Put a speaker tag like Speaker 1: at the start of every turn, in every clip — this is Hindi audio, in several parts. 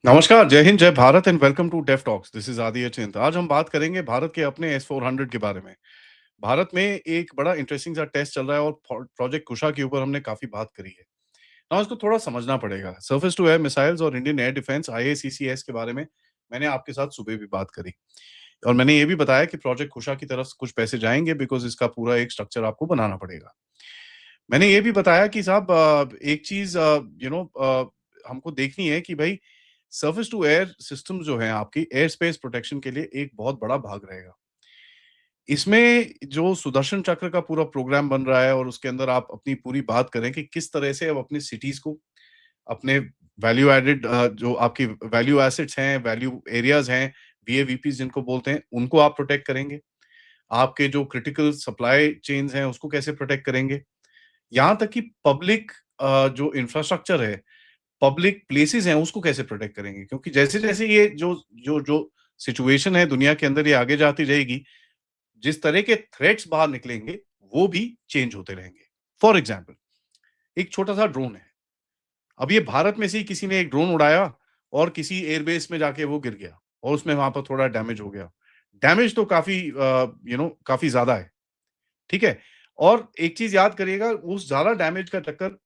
Speaker 1: नमस्कार, जय हिंद, जय Bharat and welcome to Dev talks. This is Aadi Achint. आज हम बात करेंगे भारत के अपने S-400 के बारे में। भारत में एक बड़ा इंटरेस्टिंग सा टेस्ट चल रहा है और प्रोजेक्ट कुशा के ऊपर हमने काफी बात करी है। ना इसको थोड़ा समझना पड़ेगा। सरफेस टू एयर मिसाइल्स और इंडियन एयर डिफेंस IACCS के बारे में मैंने आपके साथ सुबह भी बात करी और मैंने ये भी बताया कि प्रोजेक्ट कुशा की तरफ से कुछ पैसे जाएंगे बिकॉज इसका पूरा एक स्ट्रक्चर आपको बनाना पड़ेगा। मैंने ये भी बताया कि साहब एक चीज हमको देखनी है कि भाई सर्फेस टू एयर सिस्टम जो है आपकी एयर स्पेस प्रोटेक्शन के लिए एक बहुत बड़ा भाग रहेगा। इसमें जो सुदर्शन चक्र का पूरा प्रोग्राम बन रहा है और उसके अंदर आप अपनी पूरी बात करें कि किस तरह से अब अपनी सिटीज को अपने वैल्यू एडेड जो आपकी वैल्यू एसेट्स हैं, वैल्यू एरियाज हैं, VAVPs जिनको बोलते हैं, उनको आप प्रोटेक्ट करेंगे। आपके जो क्रिटिकल सप्लाई चेन्स हैं, उसको कैसे प्रोटेक्ट करेंगे। यहाँ तक कि पब्लिक जो इंफ्रास्ट्रक्चर है, पब्लिक प्लेसेस हैं, उसको कैसे प्रोटेक्ट करेंगे? क्योंकि जैसे-जैसे ये जो जो जो सिचुएशन है दुनिया के अंदर ये आगे जाती रहेगी, जिस तरह के थ्रेट्स बाहर निकलेंगे, वो भी चेंज होते रहेंगे। फॉर एग्जांपल एक छोटा-सा ड्रोन है। अब ये भारत में से ही किसी ने एक ड्रोन उड़ाया और किसी एयरबेस में जाके वो गिर गया और उसमें वहाँ पर थोड़ा डैमेज हो गया। डैमेज तो काफ़ी काफ़ी ज़्यादा है, ठीक है? और एक चीज़ याद करिएगा, उस ज़्यादा डैमेज का टक्कर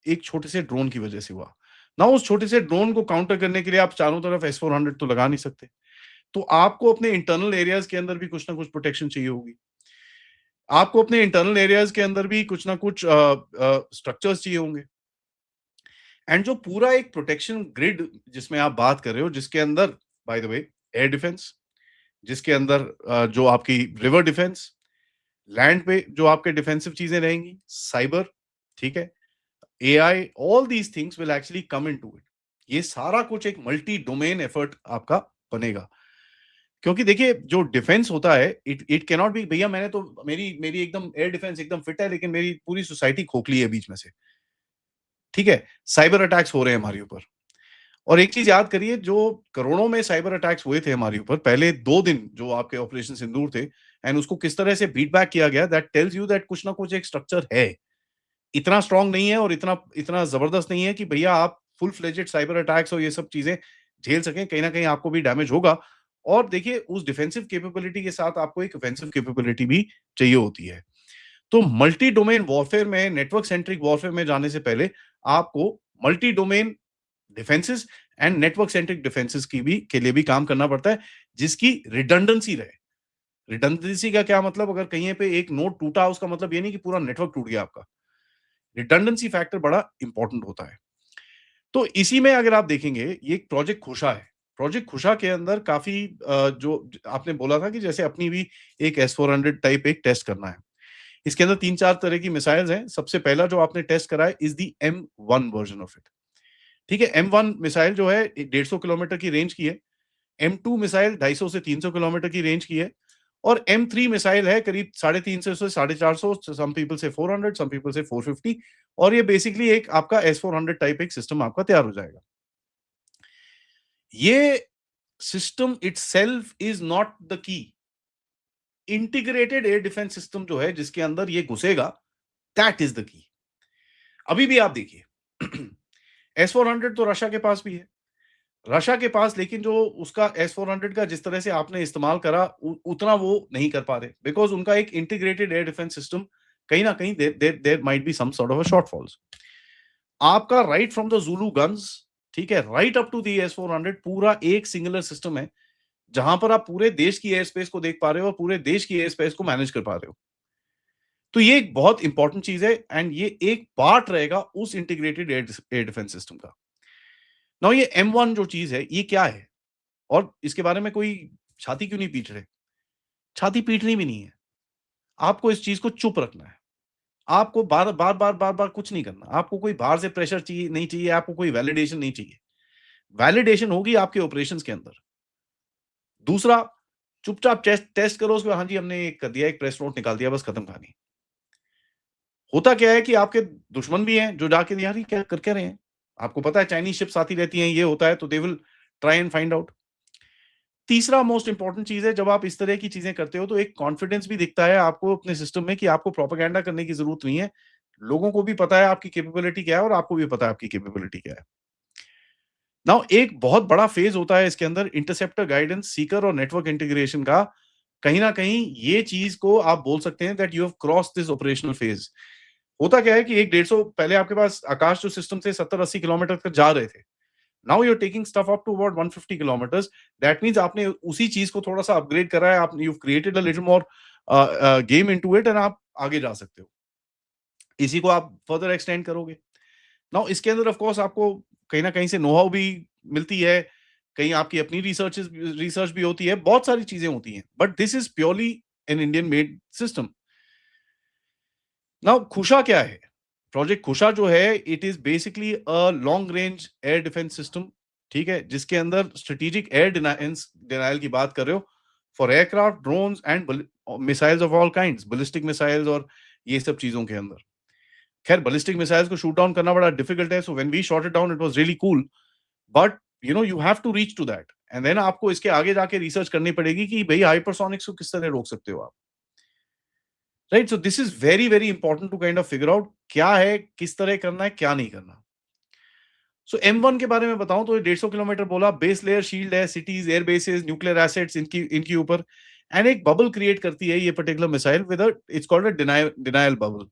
Speaker 1: एक छोटे से ड्रोन की वजह से हुआ। ना उस छोटे से ड्रोन को काउंटर करने के लिए आप चारों तरफ S-400 तो लगा नहीं सकते। तो आपको अपने इंटरनल एरियाज़ के अंदर भी कुछ ना कुछ प्रोटेक्शन चाहिए होगी। आपको अपने इंटरनल एरियाज़ के अंदर भी कुछ ना कुछ स्ट्रक्चर्स चाहिए होंगे। एंड जो पूरा एक प्रोटेक्शन ग्रिड जिसमें आप बात कर रहे हो, जिसके अंदर by the way air defence, जिसके अंदर जो आपकी रिवर डिफेंस, लैंड पे जो आपके डिफेंसिव चीज़ें रहेंगी, साइबर, ठीक है? AI, all these things will actually come into it. ये सारा कुछ एक मल्टी डोमेन एफर्ट आपका बनेगा। क्योंकि देखिए जो डिफेंस होता है, इट इट कैनॉट बी भैया मैंने तो मेरी मेरी एकदम एयर डिफेंस एकदम फिट है लेकिन मेरी पूरी सोसाइटी खोखली है बीच में से, ठीक है? साइबर अटैक्स हो रहे हैं हमारे ऊपर। और एक चीज़ याद करिए, जो करोड़ों में साइबर अटैक्स हुए थे हमारे ऊपर, पहले 2 दिन जो आपके ऑपरेशन सिंदूर थे एंड उसको किस तरह से बीट बैक किया गया, दैट टेल्स यू दैट कुछ ना कुछ एक स्ट्रक्चर है। इतना स्ट्रॉन्ग नहीं है और इतना इतना ज़बरदस्त नहीं है कि भैया आप फुल फ्लेजेड साइबर अटैक्स और ये सब चीज़ें झेल सकें, कहीं न कहीं आपको भी डैमेज होगा। और देखिए उस डिफेंसिव कैपेबिलिटी के साथ आपको एक ऑफेंसिव कैपेबिलिटी भी चाहिए होती है। तो मल्टी डोमेन वॉरफेयर में, नेटवर्क सेंट्रिक वॉरफेयर में जाने से पहले आपको multi domain defences and network centric defences की भी के लिए भी काम करना पड़ता है, जिसकी रिडंडेंसी रहे। रिडंडेंसी का क्या मतलब, अगर कहीं पे एक नोड टूटा उसका मतलब ये नहीं कि पूरा नेटवर्क टूट गया आपका। रिडंडेंसी फैक्टर बड़ा इंपॉर्टेंट होता है। तो इसी में अगर आप देखेंगे, ये एक प्रोजेक्ट खुशा है। प्रोजेक्ट खुशा के अंदर काफ़ी जो आपने बोला था कि जैसे अपनी भी एक S-400 टाइप एक टेस्ट करना है। इसके अंदर 3-4 तरह की मिसाइल्स हैं। सबसे पहला जो आपने टेस्ट करा है is the M1 version of it. ठीक है? M1 मिसाइल जो है 150 किलोमीटर की रेंज की है। M2 मिसाइल 250 से 300 किलोमीटर की रेंज की है और M3 मिसाइल है करीब 350 से 450, सम पीपल से 400, सम पीपल से 450। और ये बेसिकली एक आपका S-400 टाइप एक सिस्टम आपका तैयार हो जाएगा। ये system itself is not the key. Integrated air defence system जो है जिसके अंदर ये घुसेगा, दैट इज़ द की। अभी भी आप देखिए S-400 तो रशिया के पास भी है। रशिया के पास, लेकिन जो उसका S-400 का जिस तरह से आपने इस्तेमाल करा उतना वो नहीं कर पा रहे बिकॉज़ उनका एक इंटीग्रेटेड एयर डिफेंस सिस्टम कहीं न कहीं there there there might be some sort of a shortfalls. आपका right from the Zulu guns, ठीक है? Right up to the S-400 पूरा एक सिंगुलर सिस्टम है, जहाँ पर आप पूरे देश की एयर स्पेस को देख पा रहे हो और पूरे देश की एयर स्पेस को मैनेज कर पा रहे हो। तो ये एक बहुत इंपॉर्टेंट चीज़ है एंड ये एक पार्ट रहेगा उस इंटीग्रेटेड एयर डिफेंस सिस्टम का। नाउ ये M1 जो चीज़ है, ये क्या है? और इसके बारे में कोई छाती क्यों नहीं पीट रहे? छाती पीटनी भी नहीं है। आपको इस चीज़ को चुप रखना है। आपको बार-बार कुछ नहीं करना। आपको कोई बाहर से प्रेशर चाहिए नहीं चाहिए, आपको कोई वैलिडेशन नहीं चाहिए। वैलिडेशन होगी आपके ऑपरेशंस के अंदर। दूसरा, चुपचाप टेस्ट टेस्ट करो उसको, हाँ जी, हमने एक कर दिया, एक प्रेस नोट निकाल दिया, बस खत्म कहानी। होता क्या है कि आपके दुश्मन भी हैं जो जाके यार ये क्या कर क्या रहे हैं? आपको पता है चाइनीज़ शिप्स आती रहती हैं, ये होता है, तो they will try and find out. तीसरा मोस्ट इम्पोर्टेंट चीज़ है, जब आप इस तरह की चीज़ें करते हो तो एक कॉन्फिडेंस भी दिखता है आपको अपने सिस्टम में कि आपको प्रोपेगेंडा करने की ज़रूरत नहीं है। लोगों को भी पता है आपकी कैपेबिलिटी क्या है और आपको भी पता है आपकी कैपेबिलिटी क्या है। नाउ एक बहुत बड़ा फेज़ होता है इसके अंदर इंटरसेप्टर गाइडेंस, सीकर और नेटवर्क इंटीग्रेशन का। कहीं न कहीं ये चीज़ को आप बोल सकते हैं that you have crossed this operational phase. होता क्या है कि 1 150 पहले आपके पास आकाश जो सिस्टम थे 70-80 किलोमीटर तक जा रहे थे। Now you are taking stuff up to about 150 kilometres. That means आपने उसी चीज़ को थोड़ा-सा अपग्रेड करा है। आप you have created a little more game into it and आप आगे जा सकते हो। इसी को आप फर्दर एक्सटेंड करोगे। नाउ इसके अंदर ऑफ कोर्स आपको कहीं न कहीं से नो हाउ भी मिलती है, कहीं आपकी अपनी रिसर्च भी होती है, बहुत सारी चीज़ें होती हैं। But this is purely an Indian made system. Now Kusha क्या है? प्रोजेक्ट खुशा जो है it is basically a long range air defence system, ठीक है? जिसके अंदर स्ट्रेटेजिक एयर डिनायल की बात कर रहे हो for aircraft, drones and missiles of all kinds, ballistic missiles और ये सब चीज़ों के अंदर। खैर बैलिस्टिक मिसाइल्स को शूट डाउन करना बड़ा डिफिकल्ट है, so when we shot it down it was really cool, but you have to reach to that end then आपको इसके आगे जाके रिसर्च करनी पड़ेगी कि भई हाइपरसोनिक्स को किस तरह रोक सकते हो आप, right? So this is very, very important to kind of figure out क्या है, किस तरह करना है, क्या नहीं करना। सो M1 के बारे में बताऊं तो ये 150 किलोमीटर बोला, बेस लेयर शील्ड है, cities, air bases, nuclear assets इनकी इनके ऊपर एंड एक बबल क्रिएट करती है ये particular missile with its called a denial bubble.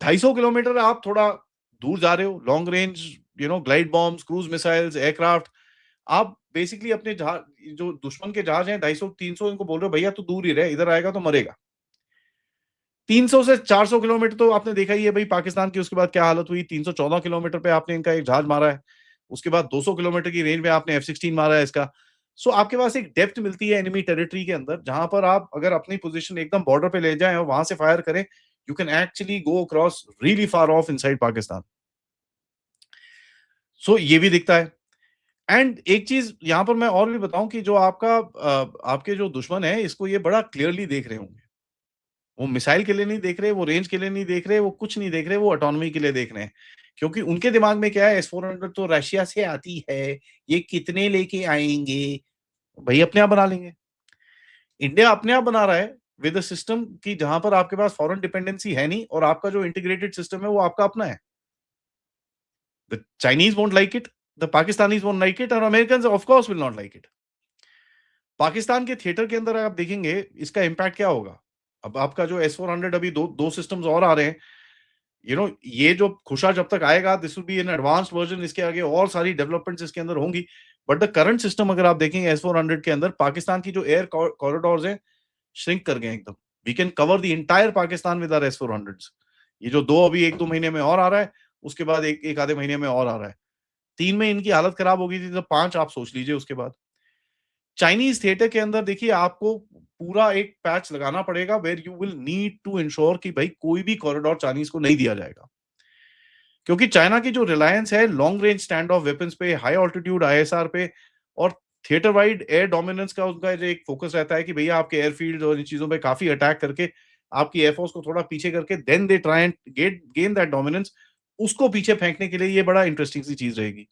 Speaker 1: 250 kilometre आप थोड़ा दूर जा रहे हो, long range glide bombs, cruise missiles, aircraft, आप बेसिकली अपने जहाज, जो दुश्मन के जहाज हैं 250-300, इनको बोल रहे हो भैया तू दूर ही रहे, इधर आएगा तो मरेगा। 300 से 400 किलोमीटर तो आपने देखा ही है भाई पाकिस्तान की उसके बाद क्या हालत हुई। 314 किलोमीटर पे आपने इनका एक जहाज मारा है। उसके बाद 200 किलोमीटर की रेंज में आपने F-16 मारा है इसका। सो आपके पास एक डेप्थ मिलती है एनिमी टेरिटरी के अंदर, जहां पर आप अगर अपनी पोजीशन एकदम बॉर्डर पे ले जाएं और वहां से फायर करें, you can actually go across really far off inside Pakistan. So ये भी दिखता है। एंड एक चीज यहां पर मैं और भी बताऊं कि जो आपके जो दुश्मन है इसको ये बड़ा क्लियरली देख रहे होंगे। वो मिसाइल के लिए नहीं देख रहे, वो रेंज के लिए नहीं देख रहे, वो कुछ नहीं देख रहे, वो ऑटोनॉमी के लिए देख रहे हैं। क्योंकि उनके दिमाग में क्या है, एस-400 तो रशिया से आती है, ये कितने लेके आएँगे? भई अपने आप बना लेंगे। इंडिया अपने आप बना रहा है विद अ सिस्टम कि जहाँ पर आपके पास फॉरेन डिपेंडेंसी है नहीं और आपका जो इंटीग्रेटेड सिस्टम है वो आपका अपना है। The Chinese won't like it, the Pakistanis won't like it और Americans of course will not like it. Pakistan के थिएटर के अंदर आप देखेंगे इसका इम्पैक्ट क्या होगा? अब आपका जो एस-400 अभी 2 सिस्टम्स और आ रहे हैं। ये जो खुशा जब तक आएगा this will be N advanced version, इसके आगे और सारी डेवलपमेंट्स इसके अंदर होंगी। बट द करंट सिस्टम अगर आप देखेंगे एस-400 के अंदर पाकिस्तान की जो एयर कॉरिडोर्स हैं, श्रिंक कर गए एकदम। We can cover the entire Pakistan with our एस-400s। ये जो 2 अभी 1-2 महीने में और आ रहा है, उसके बाद 1 आधे महीने में और आ रहा है। 3 में इनकी हालत खराब हो गई थी, तो 5 आप सोच लीजिए उसके बाद। चाइनीज़ थिएटर के अंदर देखिए आपको पूरा एक पैच लगाना पड़ेगा where you will need to ensure कि भाई कोई भी कॉरिडोर चाइनीज़ को नहीं दिया जाएगा। क्योंकि चाइना की जो रिलायंस है long range stand of weapons पे, हाई ऑल्टीट्यूड आईएसआर पे और थिएटर वाइड एयर डोमिनेंस का उनका जो एक फोकस रहता है कि भैया आपके एयरफील्ड और इन चीजों पे काफी अटैक करके आपकी एयरफोर्स को थोड़ा पीछे करके then they try and gain that dominance, उसको पीछे फेंकने के लिए ये बड़ा इंटरेस्टिंग सी चीज रहेगी।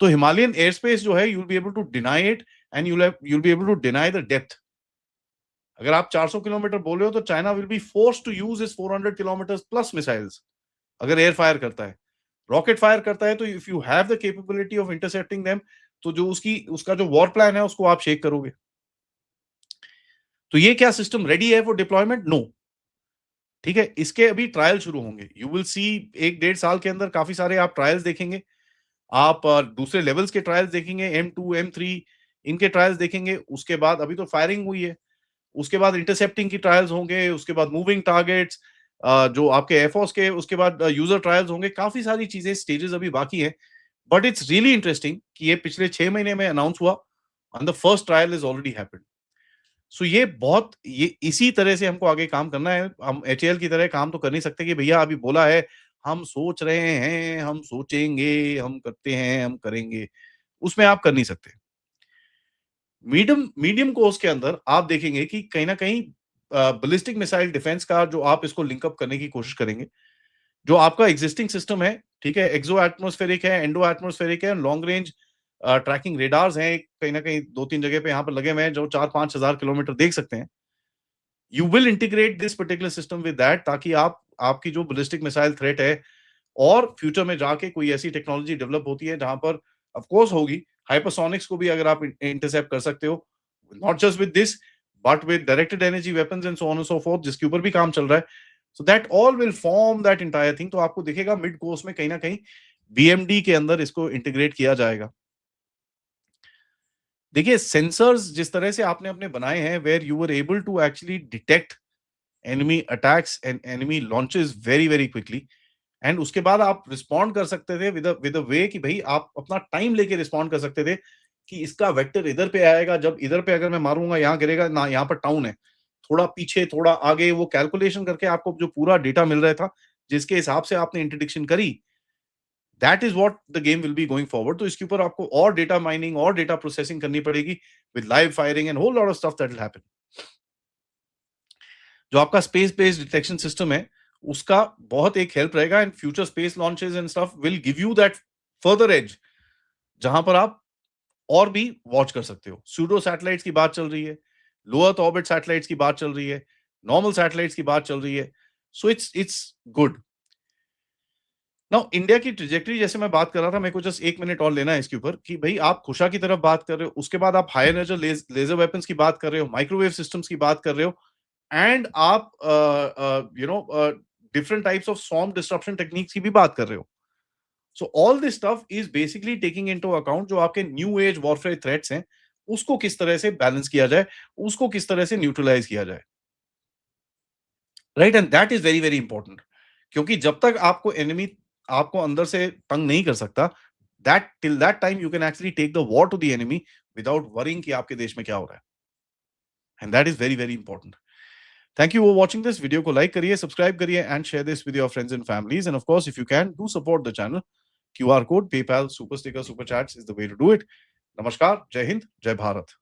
Speaker 1: तो हिमालयन एयर स्पेस जो है you will be able to deny it and you be able to deny the depth. अगर आप 400 किलोमीटर बोल रहे हो तो China will be forced to use इस 400 किलोमीटर प्लस मिसाइल्स। अगर एयर फायर करता है, रॉकेट फायर करता है, तो if you have the capability of intercepting them, तो जो उसकी उसका जो वॉर प्लान है उसको आप शेक करोगे। तो ये क्या सिस्टम रेडी है फॉर डिप्लॉयमेंट? नो। ठीक है, इसके अभी ट्रायल शुरू होंगे। यू विल सी 1 डेढ़ साल के अंदर काफी सारे आप ट्रायल्स देखेंगे। आप दूसरे लेवल्स के ट्रायल्स देखेंगे, M2 M3 इनके ट्रायल्स देखेंगे। उसके बाद अभी तो फायरिंग हुई है, उसके बाद इंटरसेप्टिंग की ट्रायल्स होंगे, उसके बाद मूविंग टारगेट्स, जो आपके एयरफोर्स के, उसके बाद यूजर ट्रायल्स होंगे। काफी सारी चीजें, स्टेजेस अभी बाकी हैं। बट इट्स रियली इंटरेस्टिंग कि ये पिछले 6 महीने में अनाउंस हुआ and the first trial is already happened. So ये इसी तरह से हमको आगे काम करना है। हम एचएएल की तरह काम तो कर नहीं सकते कि भैया अभी बोला है, हम सोच रहे हैं, हम सोचेंगे, हम करते हैं, हम करेंगे। उसमें आप कर नहीं सकते। मीडियम मीडियम कोर्स के अंदर आप देखेंगे कि कहीं न कहीं बैलिस्टिक मिसाइल डिफेंस का जो आप इसको लिंक अप करने की कोशिश करेंगे। जो आपका एक्जिस्टिंग सिस्टम है, ठीक है? एक्सो एटमॉस्फेरिक है, एंडो एटमॉस्फेरिक है, लॉन्ग रेंज ट्रैकिंग रेडार्स हैं, कहीं न कहीं 2-3 जगह पे यहाँ पर लगे हुए हैं, जो 4-5 हज़ार किलोमीटर देख सकते हैं। You will integrate this particular system with that ताकि आप आपकी जो बैलिस्टिक मिसाइल थ्रेट है और फ्यूचर में जाके कोई ऐसी टेक्नोलॉजी डेवलप होती है जहां पर ऑफ कोर्स होगी, हाइपरसोनिक्स को भी अगर आप इंटरसेप्ट कर सकते हो, not just with this but with directed energy weapons and so on and so fourth, जिसके ऊपर भी काम चल रहा है। So that all will form that entire thing. तो आपको दिखेगा मिड कोर्स में कहीं ना कहीं बीएमडी के अंदर इसको इंटीग्रेट किया जाएगा। देखिए सेंसर्स जिस तरह से आपने अपने बनाए हैं, where you were able to actually detect enemy attacks and enemy launches very very quickly, and उसके बाद आप रिस्पॉन्ड कर सकते थे विद अ वे कि भाई आप अपना टाइम लेके रिस्पॉन्ड कर सकते थे कि इसका वेक्टर इधर पे आएगा, जब इधर पे अगर मैं मारूंगा यहाँ गिरेगा ना, यहाँ पर टाउन है, थोड़ा पीछे थोड़ा आगे, वो कैलकुलेशन करके आपको जो पूरा डेटा मिल रहा था जिसके हिसाब से आपने इंटरडिक्शन करी, that is what the game will be going forward. तो इसके ऊपर आपको और डेटा माइनिंग और डेटा प्रोसेसिंग करनी पड़ेगी with live firing and whole lot of stuff that will happen. जो आपका स्पेस बेस्ड डिटेक्शन सिस्टम है उसका बहुत एक हेल्प रहेगा, and future space launches and stuff will give you that further edge, जहां पर आप और भी वॉच कर सकते हो। सूडो सैटेलाइट्स की बात चल रही है, लो अर्थ ऑर्बिट सैटेलाइट्स की बात चल रही है, नॉर्मल सैटेलाइट्स की बात चल रही है। So it's good. Now India की ट्रेजेक्टरी जैसे मैं बात कर रहा था, मेरे को जस्ट 1 मिनट और लेना है इसके ऊपर कि भाई आप खुशा की तरफ बात कर रहे हो, उसके बाद आप हाई एनर्जी लेजर वेपन्स की बात कर रहे हो, माइक्रोवेव सिस्टम्स की बात कर रहे हो, एंड आप different types of swarm disruption techniques की भी बात कर रहे हो। So all this stuff is basically taking into account जो आपके न्यू एज वॉरफेयर थ्रेट्स हैं, उसको किस तरह से बैलेंस किया जाए, उसको किस तरह से न्यूट्रलाइज किया जाए, right? And that is very very important, क्योंकि जब तक आपको एनिमी आपको अंदर से तंग नहीं कर सकता, that till that time you can actually take the war to the enemy without worrying कि आपके देश में क्या हो रहा है, and that is very very important. Thank you for watching this video को like करिए, subscribe करिए and share this with your friends and families, and of course if you can do support the channel, QR code, PayPal, Super Sticker, Super Chats is the way to do it. नमस्कार, जय हिंद, जय भारत।